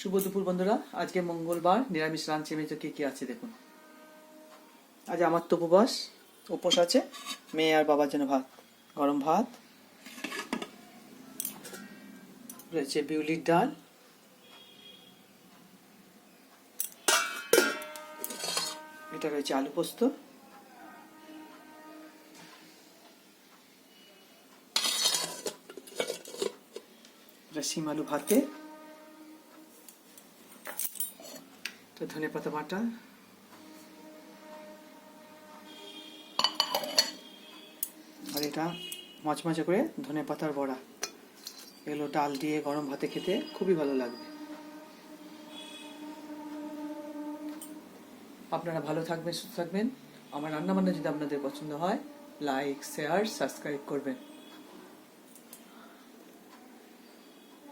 শুভ দুপুর বন্ধুরা। আজকে মঙ্গলবার, নিরামিষ লাঞ্চে মেজো কি আছে দেখুন। আজ আমার তো উপোস আছে। মেয়ে আর বাবার জন্য ভাত, গরম ভাত রয়েছে, বিউলির ডাল, এটা রয়েছে আলু পোস্ত, শিম আলু ভাতে, ধনে পাতা বাটা, আর এটা মচমচে করে ধনে পাতার বড়া। এগুলো ডাল দিয়ে গরম ভাতে খেতে খুবই ভালো লাগবে। আপনারা ভালো থাকবেন, সুস্থ থাকবেন। আমার রান্নাবান্না যদি আপনাদের পছন্দ হয়, লাইক, শেয়ার, সাবস্ক্রাইব করবেন।